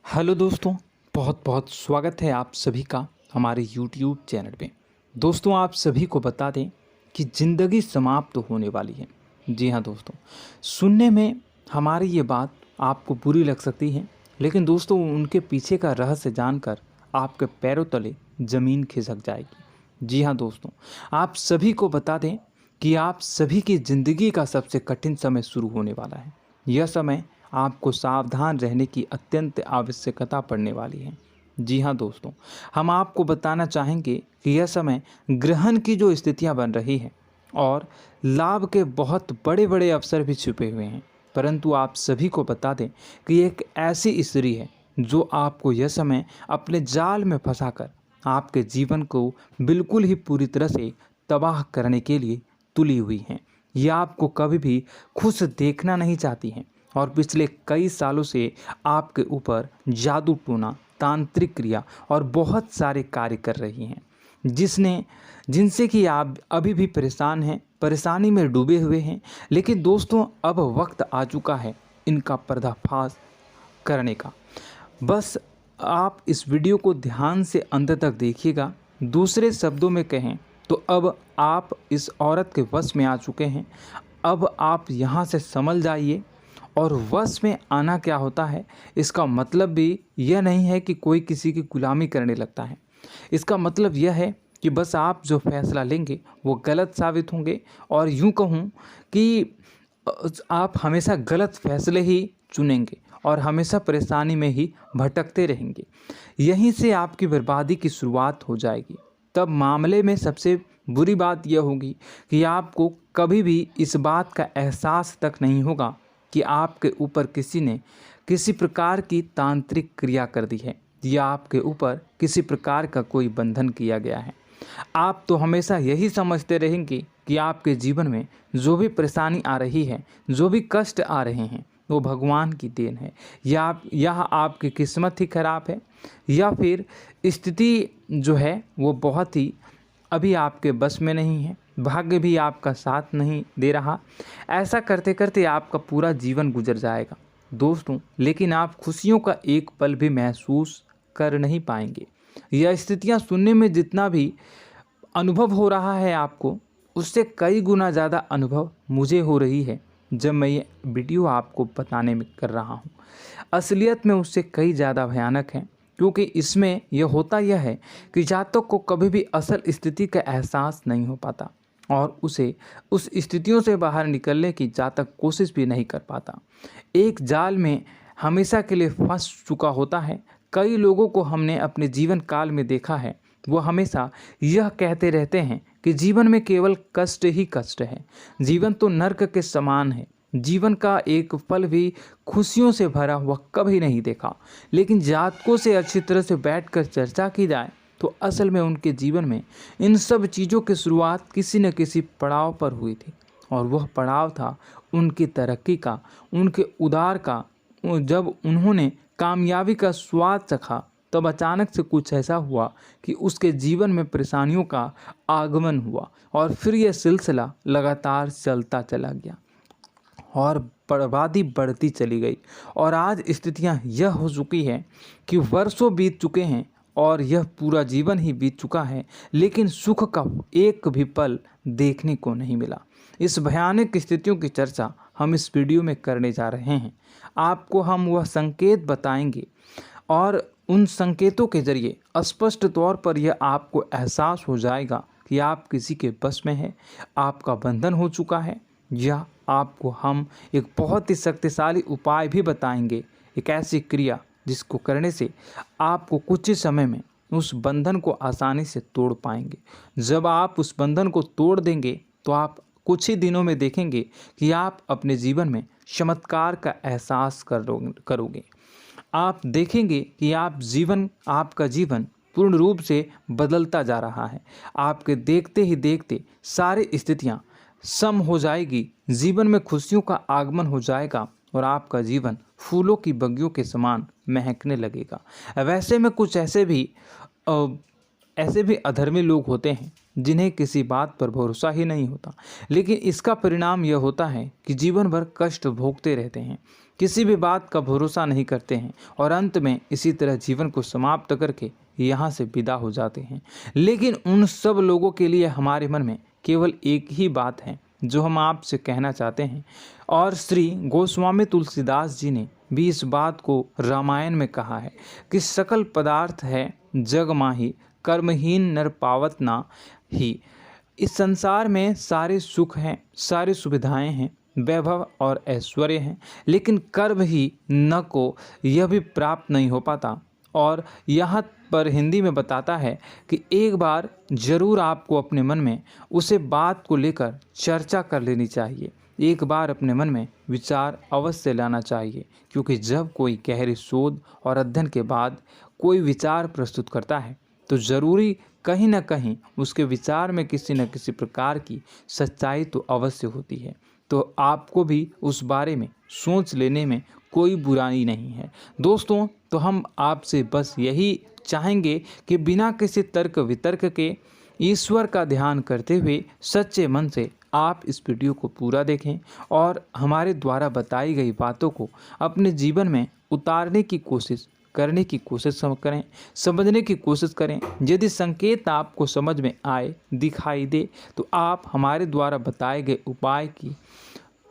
Hello दोस्तों, बहुत बहुत स्वागत है आप सभी का हमारे YouTube चैनल पे। दोस्तों, आप सभी को बता दें कि ज़िंदगी समाप्त होने वाली है। जी हाँ दोस्तों, सुनने में हमारी ये बात आपको बुरी लग सकती है, लेकिन दोस्तों उनके पीछे का रहस्य जानकर आपके पैरों तले ज़मीन खिसक जाएगी। जी हाँ दोस्तों, आप सभी को बता दें कि आप सभी की ज़िंदगी का सबसे कठिन समय शुरू होने वाला है। यह समय आपको सावधान रहने की अत्यंत आवश्यकता पड़ने वाली है। जी हाँ दोस्तों, हम आपको बताना चाहेंगे कि यह समय ग्रहण की जो स्थितियाँ बन रही है और लाभ के बहुत बड़े बड़े अवसर भी छुपे हुए हैं। परंतु आप सभी को बता दें कि एक ऐसी स्त्री है जो आपको यह समय अपने जाल में फंसाकर आपके जीवन को बिल्कुल ही पूरी तरह से तबाह करने के लिए तुली हुई हैं। यह आपको कभी भी खुश देखना नहीं चाहती हैं और पिछले कई सालों से आपके ऊपर जादू टोना, तांत्रिक क्रिया और बहुत सारे कार्य कर रही हैं, जिनसे कि आप अभी भी परेशान हैं, परेशानी में डूबे हुए हैं। लेकिन दोस्तों, अब वक्त आ चुका है इनका पर्दाफाश करने का। बस आप इस वीडियो को ध्यान से अंत तक देखिएगा। दूसरे शब्दों में कहें तो अब आप इस औरत के वश में आ चुके हैं। अब आप यहाँ से संभल जाइए। और वश में आना क्या होता है, इसका मतलब भी यह नहीं है कि कोई किसी की गुलामी करने लगता है। इसका मतलब यह है कि बस आप जो फैसला लेंगे वो गलत साबित होंगे, और यूँ कहूँ कि आप हमेशा गलत फैसले ही चुनेंगे और हमेशा परेशानी में ही भटकते रहेंगे। यहीं से आपकी बर्बादी की शुरुआत हो जाएगी। तब मामले में सबसे बुरी बात यह होगी कि आपको कभी भी इस बात का एहसास तक नहीं होगा कि आपके ऊपर किसी ने किसी प्रकार की तांत्रिक क्रिया कर दी है या आपके ऊपर किसी प्रकार का कोई बंधन किया गया है। आप तो हमेशा यही समझते रहेंगे कि आपके जीवन में जो भी परेशानी आ रही है, जो भी कष्ट आ रहे हैं, वो भगवान की देन है, या आपकी किस्मत ही खराब है, या फिर स्थिति जो है वो बहुत ही अभी आपके बस में नहीं है, भाग्य भी आपका साथ नहीं दे रहा। ऐसा करते करते आपका पूरा जीवन गुजर जाएगा दोस्तों, लेकिन आप खुशियों का एक पल भी महसूस कर नहीं पाएंगे। यह स्थितियां सुनने में जितना भी अनुभव हो रहा है आपको, उससे कई गुना ज़्यादा अनुभव मुझे हो रही है जब मैं ये वीडियो आपको बताने में कर रहा हूँ। असलियत में उससे कई ज़्यादा भयानक है, क्योंकि इसमें यह होता यह है कि जातक को कभी भी असल स्थिति का एहसास नहीं हो पाता और उसे उस स्थितियों से बाहर निकलने की जातक कोशिश भी नहीं कर पाता। एक जाल में हमेशा के लिए फंस चुका होता है। कई लोगों को हमने अपने जीवन काल में देखा है, वो हमेशा यह कहते रहते हैं कि जीवन में केवल कष्ट ही कष्ट है, जीवन तो नर्क के समान है, जीवन का एक पल भी खुशियों से भरा हुआ कभी नहीं देखा। लेकिन जातकों से अच्छी तरह से बैठकर चर्चा की जाए तो असल में उनके जीवन में इन सब चीज़ों की शुरुआत किसी न किसी पड़ाव पर हुई थी, और वह पड़ाव था उनकी तरक्की का, उनके उदार का। जब उन्होंने कामयाबी का स्वाद चखा, तब अचानक से कुछ ऐसा हुआ कि उसके जीवन में परेशानियों का आगमन हुआ, और फिर यह सिलसिला लगातार चलता चला गया और बर्बादी बढ़ती चली गई। और आज स्थितियां यह हो चुकी है कि वर्षों बीत चुके हैं और यह पूरा जीवन ही बीत चुका है, लेकिन सुख का एक भी पल देखने को नहीं मिला। इस भयानक स्थितियों की चर्चा हम इस वीडियो में करने जा रहे हैं। आपको हम वह संकेत बताएंगे और उन संकेतों के जरिए स्पष्ट तौर पर यह आपको एहसास हो जाएगा कि आप किसी के बस में हैं, आपका बंधन हो चुका है, या आपको हम एक बहुत ही शक्तिशाली उपाय भी बताएंगे, एक ऐसी क्रिया जिसको करने से आपको कुछ ही समय में उस बंधन को आसानी से तोड़ पाएंगे। जब आप उस बंधन को तोड़ देंगे तो आप कुछ ही दिनों में देखेंगे कि आप अपने जीवन में चमत्कार का एहसास करोगे। आप देखेंगे कि आपका जीवन पूर्ण रूप से बदलता जा रहा है। आपके देखते ही देखते सारी स्थितियां सम हो जाएगी, जीवन में खुशियों का आगमन हो जाएगा और आपका जीवन फूलों की बगियों के समान महकने लगेगा। वैसे में कुछ ऐसे भी अधर्मी लोग होते हैं जिन्हें किसी बात पर भरोसा ही नहीं होता, लेकिन इसका परिणाम यह होता है कि जीवन भर कष्ट भोगते रहते हैं, किसी भी बात का भरोसा नहीं करते हैं और अंत में इसी तरह जीवन को समाप्त करके यहाँ से विदा हो जाते हैं। लेकिन उन सब लोगों के लिए हमारे मन में केवल एक ही बात है जो हम आपसे कहना चाहते हैं, और श्री गोस्वामी तुलसीदास जी ने भी इस बात को रामायण में कहा है कि सकल पदार्थ है जग माही, कर्महीन नर पावत ना ही। इस संसार में सारे सुख हैं, सारी सुविधाएं हैं, वैभव और ऐश्वर्य हैं, लेकिन कर्म ही न को यह भी प्राप्त नहीं हो पाता। और यहाँ पर हिंदी में बताता है कि एक बार जरूर आपको अपने मन में उसे बात को लेकर चर्चा कर लेनी चाहिए, एक बार अपने मन में विचार अवश्य लाना चाहिए, क्योंकि जब कोई गहरी शोध और अध्ययन के बाद कोई विचार प्रस्तुत करता है तो ज़रूरी कहीं ना कहीं उसके विचार में किसी न किसी प्रकार की सच्चाई तो अवश्य होती है। तो आपको भी उस बारे में सोच लेने में कोई बुराई नहीं है। दोस्तों, तो हम आपसे बस यही चाहेंगे कि बिना किसी तर्क वितर्क के ईश्वर का ध्यान करते हुए सच्चे मन से आप इस वीडियो को पूरा देखें और हमारे द्वारा बताई गई बातों को अपने जीवन में उतारने की कोशिश करने की कोशिश करें, समझने की कोशिश करें। यदि संकेत आपको समझ में आए, दिखाई दे, तो आप हमारे द्वारा बताए गए उपाय की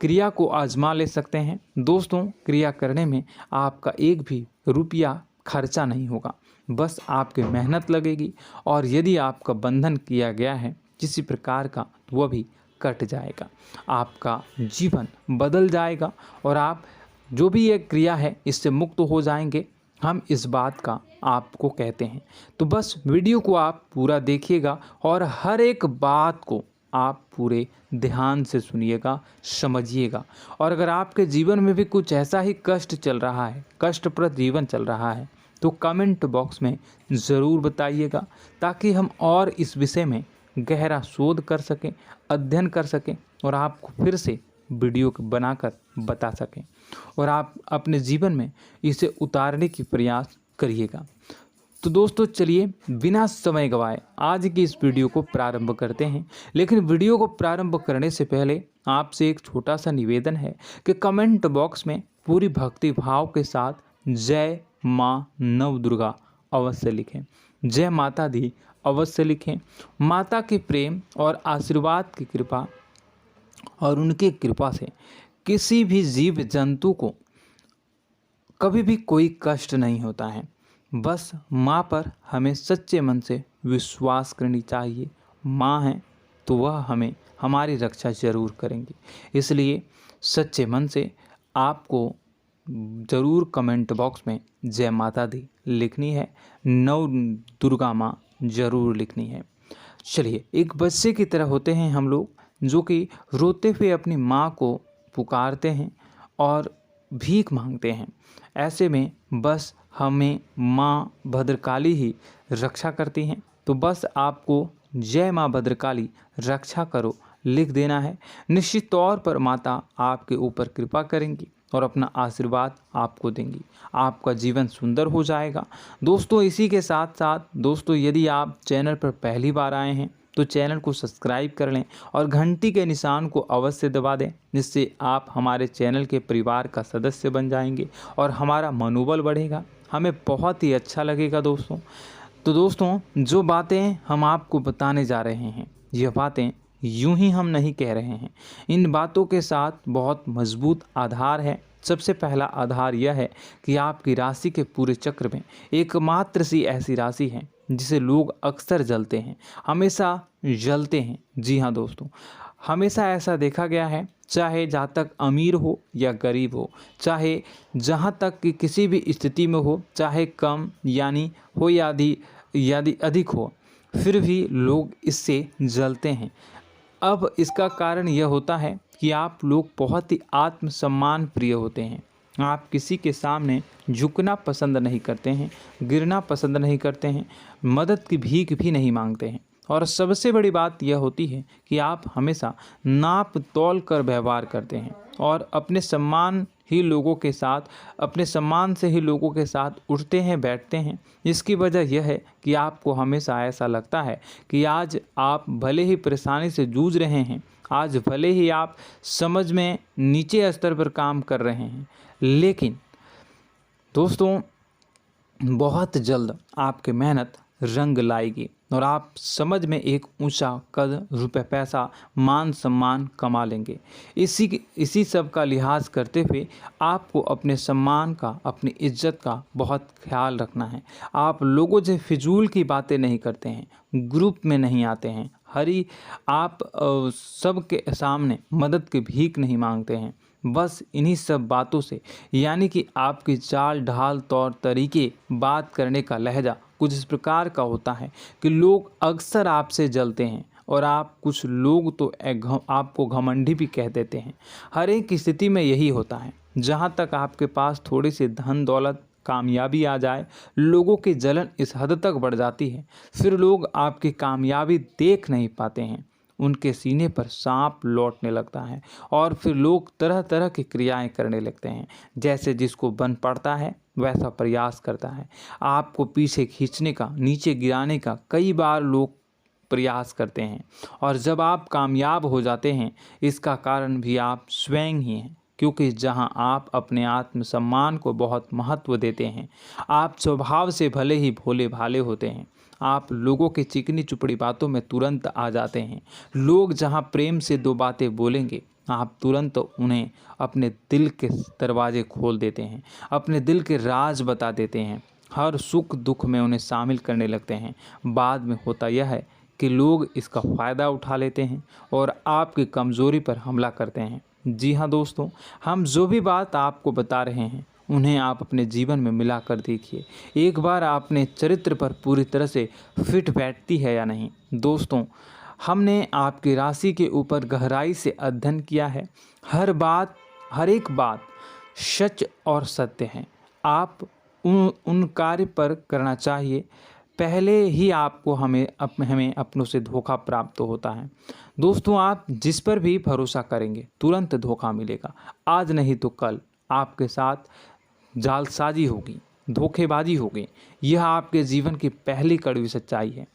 क्रिया को आजमा ले सकते हैं। दोस्तों, क्रिया करने में आपका एक भी रुपया खर्चा नहीं होगा, बस आपकी मेहनत लगेगी, और यदि आपका बंधन किया गया है किसी प्रकार का तो वह भी कट जाएगा, आपका जीवन बदल जाएगा और आप जो भी ये क्रिया है इससे मुक्त हो जाएंगे। हम इस बात का आपको कहते हैं। तो बस वीडियो को आप पूरा देखिएगा और हर एक बात को आप पूरे ध्यान से सुनिएगा, समझिएगा। और अगर आपके जीवन में भी कुछ ऐसा ही कष्ट चल रहा है, कष्टप्रद जीवन चल रहा है, तो कमेंट बॉक्स में ज़रूर बताइएगा, ताकि हम और इस विषय में गहरा शोध कर सकें, अध्ययन कर सकें और आपको फिर से वीडियो बनाकर बता सकें और आप अपने जीवन में इसे उतारने की प्रयास करिएगा। तो दोस्तों, चलिए बिना समय गवाए आज की इस वीडियो को प्रारंभ करते हैं। लेकिन वीडियो को प्रारंभ करने से पहले आपसे एक छोटा सा निवेदन है कि कमेंट बॉक्स में पूरी भक्ति भाव के साथ जय माँ नव दुर्गा अवश्य लिखें, जय माता दी अवश्य लिखें। माता के प्रेम और आशीर्वाद की कृपा और उनकी कृपा से किसी भी जीव जंतु को कभी भी कोई कष्ट नहीं होता है। बस माँ पर हमें सच्चे मन से विश्वास करनी चाहिए। माँ है तो वह हमें हमारी रक्षा जरूर करेंगी। इसलिए सच्चे मन से आपको ज़रूर कमेंट बॉक्स में जय माता दी लिखनी है, नव दुर्गा माँ ज़रूर लिखनी है। चलिए, एक बच्चे की तरह होते हैं हम लोग, जो कि रोते हुए अपनी माँ को पुकारते हैं और भीख मांगते हैं। ऐसे में बस हमें माँ भद्रकाली ही रक्षा करती हैं। तो बस आपको जय माँ भद्रकाली रक्षा करो लिख देना है। निश्चित तौर पर माता आपके ऊपर कृपा करेंगी और अपना आशीर्वाद आपको देंगी, आपका जीवन सुंदर हो जाएगा। दोस्तों, इसी के साथ साथ दोस्तों, यदि आप चैनल पर पहली बार आए हैं तो चैनल को सब्सक्राइब कर लें और घंटी के निशान को अवश्य दबा दें, जिससे आप हमारे चैनल के परिवार का सदस्य बन जाएंगे और हमारा मनोबल बढ़ेगा, हमें बहुत ही अच्छा लगेगा दोस्तों। तो दोस्तों, जो बातें हम आपको बताने जा रहे हैं, यह बातें यूं ही हम नहीं कह रहे हैं। इन बातों के साथ बहुत मजबूत आधार है। सबसे पहला आधार यह है कि आपकी राशि के पूरे चक्र में एकमात्र सी ऐसी राशि है जिसे लोग अक्सर जलते हैं, हमेशा जलते हैं। जी हाँ दोस्तों, हमेशा ऐसा देखा गया है, चाहे जहाँ तक अमीर हो या गरीब हो, चाहे जहाँ तक कि किसी भी स्थिति में हो, चाहे कम यानी हो या अधिक हो, फिर भी लोग इससे जलते हैं। अब इसका कारण यह होता है कि आप लोग बहुत ही आत्मसम्मान प्रिय होते हैं। आप किसी के सामने झुकना पसंद नहीं करते हैं, गिरना पसंद नहीं करते हैं, मदद की भीख भी नहीं मांगते हैं और सबसे बड़ी बात यह होती है कि आप हमेशा नाप तौल कर व्यवहार करते हैं और अपने सम्मान से ही लोगों के साथ उठते हैं बैठते हैं। इसकी वजह यह है कि आपको हमेशा ऐसा लगता है कि आज आप भले ही परेशानी से जूझ रहे हैं, आज भले ही आप समझ में नीचे स्तर पर काम कर रहे हैं, लेकिन दोस्तों बहुत जल्द आपकी मेहनत रंग लाएगी और आप समझ में एक ऊंचा कद, रुपए, पैसा, मान सम्मान कमा लेंगे। इसी सब का लिहाज करते हुए आपको अपने सम्मान का, अपनी इज्जत का बहुत ख्याल रखना है। आप लोगों से फिजूल की बातें नहीं करते हैं, ग्रुप में नहीं आते हैं, आप सबके सामने मदद की भीख नहीं मांगते हैं। बस इन्हीं सब बातों से, यानी कि आपकी चाल ढाल, तौर तरीके, बात करने का लहजा कुछ इस प्रकार का होता है कि लोग अक्सर आपसे जलते हैं और कुछ लोग तो आपको घमंडी भी कह देते हैं। हर एक स्थिति में यही होता है। जहाँ तक आपके पास थोड़ी सी धन दौलत, कामयाबी आ जाए, लोगों की जलन इस हद तक बढ़ जाती है, फिर लोग आपकी कामयाबी देख नहीं पाते हैं। उनके सीने पर सांप लौटने लगता है और फिर लोग तरह तरह की क्रियाएं करने लगते हैं। जैसे जिसको बन पड़ता है वैसा प्रयास करता है। आपको पीछे खींचने का, नीचे गिराने का कई बार लोग प्रयास करते हैं और जब आप कामयाब हो जाते हैं, इसका कारण भी आप स्वयं ही हैं। क्योंकि जहां आप अपने आत्मसम्मान को बहुत महत्व देते हैं, आप स्वभाव से भले ही भोले भाले होते हैं, आप लोगों की चिकनी चुपड़ी बातों में तुरंत आ जाते हैं। लोग जहां प्रेम से दो बातें बोलेंगे, आप तुरंत उन्हें अपने दिल के दरवाजे खोल देते हैं, अपने दिल के राज बता देते हैं, हर सुख दुख में उन्हें शामिल करने लगते हैं। बाद में होता यह है कि लोग इसका फ़ायदा उठा लेते हैं और आपकी कमज़ोरी पर हमला करते हैं। जी हाँ दोस्तों, हम जो भी बात आपको बता रहे हैं उन्हें आप अपने जीवन में मिला कर देखिए। एक बार आपने चरित्र पर पूरी तरह से फिट बैठती है या नहीं। दोस्तों, हमने आपकी राशि के ऊपर गहराई से अध्ययन किया है। हर एक बात सच और सत्य है। आप उन कार्य पर करना चाहिए, पहले ही आपको हमें अपनों से धोखा प्राप्त होता है। दोस्तों, आप जिस पर भी भरोसा करेंगे तुरंत धोखा मिलेगा। आज नहीं तो कल आपके साथ जालसाजी होगी, धोखेबाजी होगी। यह आपके जीवन की पहली कड़वी सच्चाई है।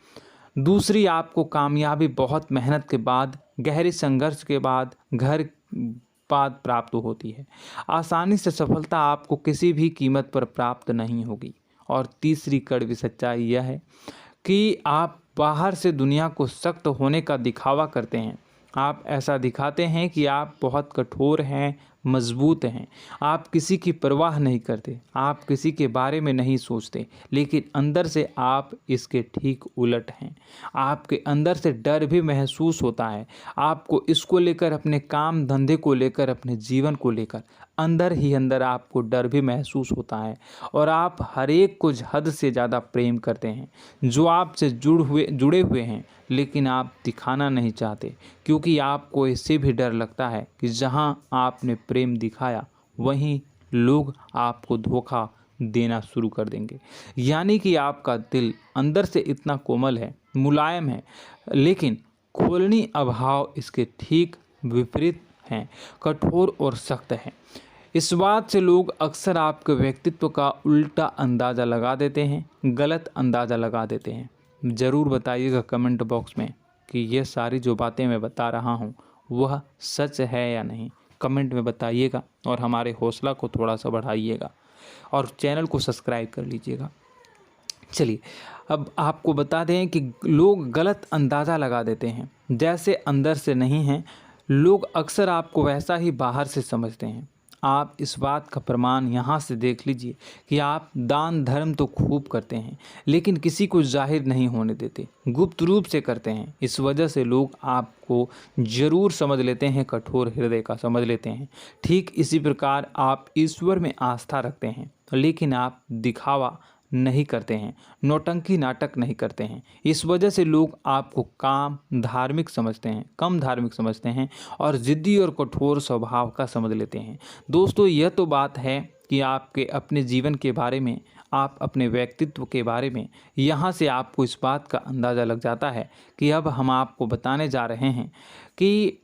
दूसरी, आपको कामयाबी बहुत मेहनत के बाद, गहरे संघर्ष के बाद प्राप्त होती है। आसानी से सफलता आपको किसी भी कीमत पर प्राप्त नहीं होगी। और तीसरी कड़वी सच्चाई यह है कि आप बाहर से दुनिया को सख्त होने का दिखावा करते हैं। आप ऐसा दिखाते हैं कि आप बहुत कठोर हैं, मजबूत हैं। आप किसी की परवाह नहीं करते, आप किसी के बारे में नहीं सोचते, लेकिन अंदर से आप इसके ठीक उलट हैं। आपके अंदर से डर भी महसूस होता है। आपको इसको लेकर, अपने काम धंधे को लेकर, अपने जीवन को लेकर अंदर ही अंदर आपको डर भी महसूस होता है और आप हर एक को हद से ज़्यादा प्रेम करते हैं, जो आपसे जुड़े हुए हैं, लेकिन आप दिखाना नहीं चाहते, क्योंकि आपको इससे भी डर लगता है कि जहां आपने प्रेम दिखाया वहीं लोग आपको धोखा देना शुरू कर देंगे। यानी कि आपका दिल अंदर से इतना कोमल है, मुलायम है, लेकिन खोलनी अभाव इसके ठीक विपरीत हैं, कठोर और सख्त हैं। इस बात से लोग अक्सर आपके व्यक्तित्व का उल्टा अंदाज़ा लगा देते हैं, गलत अंदाज़ा लगा देते हैं। ज़रूर बताइएगा कमेंट बॉक्स में कि ये सारी जो बातें मैं बता रहा हूँ वह सच है या नहीं। कमेंट में बताइएगा और हमारे हौसला को थोड़ा सा बढ़ाइएगा और चैनल को सब्सक्राइब कर लीजिएगा। चलिए, अब आपको बता दें कि लोग गलत अंदाज़ा लगा देते हैं। जैसे अंदर से नहीं हैं, लोग अक्सर आपको वैसा ही बाहर से समझते हैं। आप इस बात का प्रमाण यहाँ से देख लीजिए कि आप दान धर्म तो खूब करते हैं, लेकिन किसी को जाहिर नहीं होने देते, गुप्त रूप से करते हैं। इस वजह से लोग आपको ज़रूर समझ लेते हैं, कठोर हृदय का समझ लेते हैं। ठीक इसी प्रकार आप ईश्वर में आस्था रखते हैं, लेकिन आप दिखावा नहीं करते हैं, नौटंकी नाटक नहीं करते हैं। इस वजह से लोग आपको कम धार्मिक समझते हैं और ज़िद्दी और कठोर स्वभाव का समझ लेते हैं। दोस्तों, यह तो बात है कि आपके अपने जीवन के बारे में, आप अपने व्यक्तित्व के बारे में, यहाँ से आपको इस बात का अंदाज़ा लग जाता है कि अब हम आपको बताने जा रहे हैं कि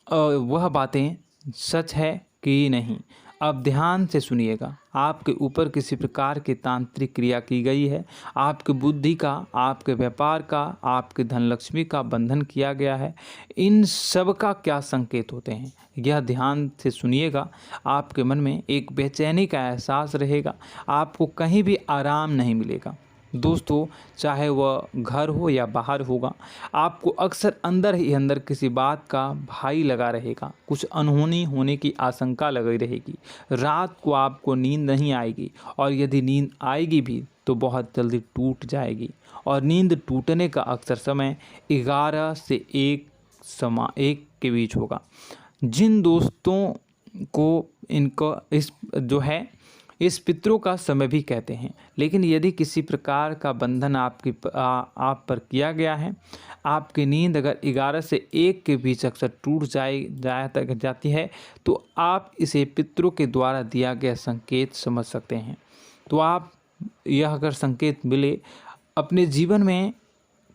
वह बातें सच है कि नहीं। अब ध्यान से सुनिएगा। आपके ऊपर किसी प्रकार की तांत्रिक क्रिया की गई है, आपकी बुद्धि का, आपके व्यापार का, आपके धनलक्ष्मी का बंधन किया गया है। इन सब का क्या संकेत होते हैं, यह ध्यान से सुनिएगा। आपके मन में एक बेचैनी का एहसास रहेगा, आपको कहीं भी आराम नहीं मिलेगा। दोस्तों, चाहे वह घर हो या बाहर होगा, आपको अक्सर अंदर ही अंदर किसी बात का भय लगा रहेगा, कुछ अनहोनी होने की आशंका लगी रहेगी। रात को आपको नींद नहीं आएगी, और यदि नींद आएगी भी तो बहुत जल्दी टूट जाएगी। और नींद टूटने का अक्सर समय 11 से 1 के बीच होगा। जिन दोस्तों को इनको इस पितरों का समय भी कहते हैं। लेकिन यदि किसी प्रकार का बंधन आप पर किया गया है, आपकी नींद अगर 11 से 1 के बीच अक्सर टूट जाती है, तो आप इसे पितरों के द्वारा दिया गया संकेत समझ सकते हैं। तो आप यह अगर संकेत मिले अपने जीवन में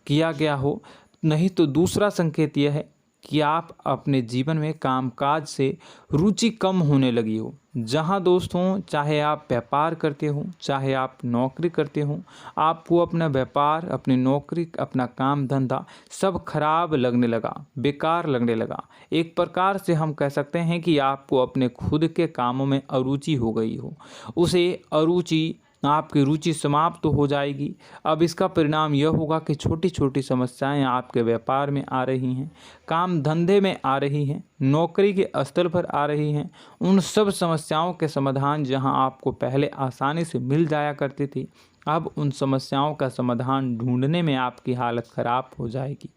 किया गया हो, नहीं तो दूसरा संकेत यह है कि आप अपने जीवन में कामकाज से रुचि कम होने लगी हो। जहां दोस्तों, चाहे आप व्यापार करते हो, चाहे आप नौकरी करते हो, आपको अपना व्यापार, अपनी नौकरी, अपना काम धंधा सब खराब लगने लगा, बेकार लगने लगा। एक प्रकार से हम कह सकते हैं कि आपको अपने खुद के कामों में अरुचि हो गई हो। उसे अरुचि, आपकी रुचि समाप्त तो हो जाएगी। अब इसका परिणाम यह होगा कि छोटी छोटी समस्याएं आपके व्यापार में आ रही हैं, काम धंधे में आ रही हैं, नौकरी के स्तर पर आ रही हैं। उन सब समस्याओं के समाधान जहां आपको पहले आसानी से मिल जाया करती थी, अब उन समस्याओं का समाधान ढूंढने में आपकी हालत ख़राब हो जाएगी।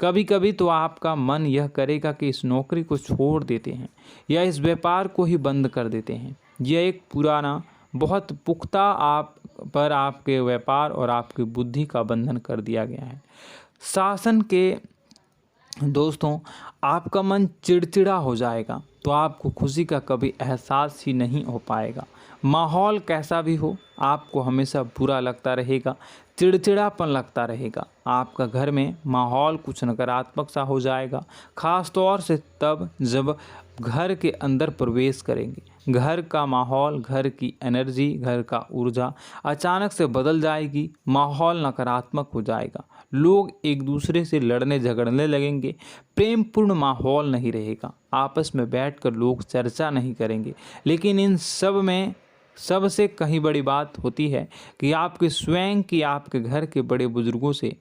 कभी कभी तो आपका मन यह करेगा कि इस नौकरी को छोड़ देते हैं या इस व्यापार को ही बंद कर देते हैं। यह एक पुराना, बहुत पुख्ता आप पर आपके व्यापार और आपकी बुद्धि का बंधन कर दिया गया है। शासन के दोस्तों, आपका मन चिड़चिड़ा हो जाएगा, तो आपको खुशी का कभी एहसास ही नहीं हो पाएगा। माहौल कैसा भी हो, आपको हमेशा बुरा लगता रहेगा, चिड़चिड़ापन लगता रहेगा। आपका घर में माहौल कुछ नकारात्मक सा हो जाएगा, ख़ास तौर से तब जब घर के अंदर प्रवेश करेंगे। घर का माहौल, घर की एनर्जी, घर का ऊर्जा अचानक से बदल जाएगी, माहौल नकारात्मक हो जाएगा। लोग एक दूसरे से लड़ने झगड़ने लगेंगे, प्रेमपूर्ण माहौल नहीं रहेगा, आपस में बैठकर लोग चर्चा नहीं करेंगे। लेकिन इन सब में सबसे कहीं बड़ी बात होती है कि आपके स्वयं की, आपके घर के बड़े बुजुर्गों से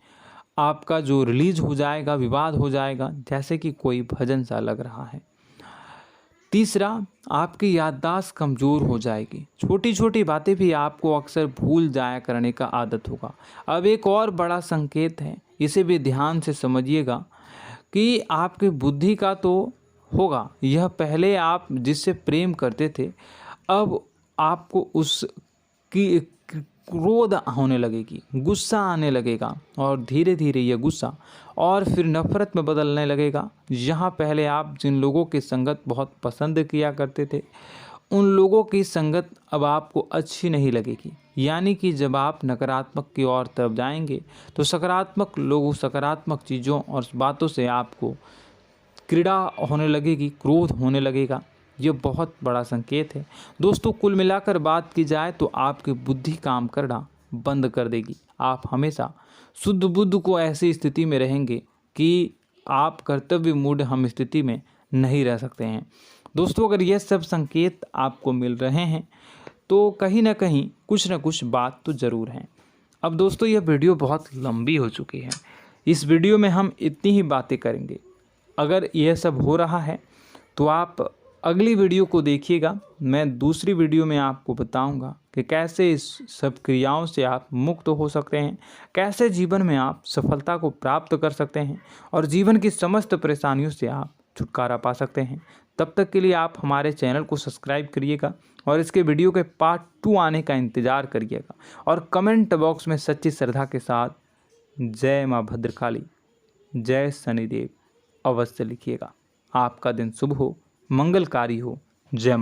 आपका जो रिलीज हो जाएगा, विवाद हो जाएगा, जैसे कि कोई भजन सा लग रहा है। तीसरा, आपकी याददाश्त कमज़ोर हो जाएगी, छोटी छोटी बातें भी आपको अक्सर भूल जाया करने का आदत होगा। अब एक और बड़ा संकेत है, इसे भी ध्यान से समझिएगा कि आपकी बुद्धि का तो होगा, यह पहले आप जिससे प्रेम करते थे, अब आपको उसकी क्रोध होने लगेगी, गुस्सा आने लगेगा, और धीरे धीरे यह गुस्सा और फिर नफरत में बदलने लगेगा। यहाँ पहले आप जिन लोगों की संगत बहुत पसंद किया करते थे, उन लोगों की संगत अब आपको अच्छी नहीं लगेगी। यानी कि जब आप नकारात्मक की ओर तरफ जाएंगे, तो सकारात्मक लोगों, सकारात्मक चीज़ों और बातों से आपको क्रीड़ा होने लगेगी, क्रोध होने लगेगा। ये बहुत बड़ा संकेत है दोस्तों। कुल मिलाकर बात की जाए तो आपकी बुद्धि काम करना बंद कर देगी। आप हमेशा शुद्ध बुद्ध को ऐसी स्थिति में रहेंगे कि आप कर्तव्य मूढ़ हम स्थिति में नहीं रह सकते हैं। दोस्तों, अगर ये सब संकेत आपको मिल रहे हैं तो कहीं ना कहीं कुछ ना कुछ बात तो ज़रूर है। अब दोस्तों, यह वीडियो बहुत लंबी हो चुकी है, इस वीडियो में हम इतनी ही बातें करेंगे। अगर यह सब हो रहा है तो आप अगली वीडियो को देखिएगा। मैं दूसरी वीडियो में आपको बताऊंगा कि कैसे इस सब क्रियाओं से आप मुक्त हो सकते हैं, कैसे जीवन में आप सफलता को प्राप्त कर सकते हैं और जीवन की समस्त परेशानियों से आप छुटकारा पा सकते हैं। तब तक के लिए आप हमारे चैनल को सब्सक्राइब करिएगा और इसके वीडियो के पार्ट 2 आने का इंतज़ार करिएगा। और कमेंट बॉक्स में सच्ची श्रद्धा के साथ जय माँ भद्रकाली, जय शनिदेव अवश्य लिखिएगा। आपका दिन शुभ हो, मंगलकारी हो। जय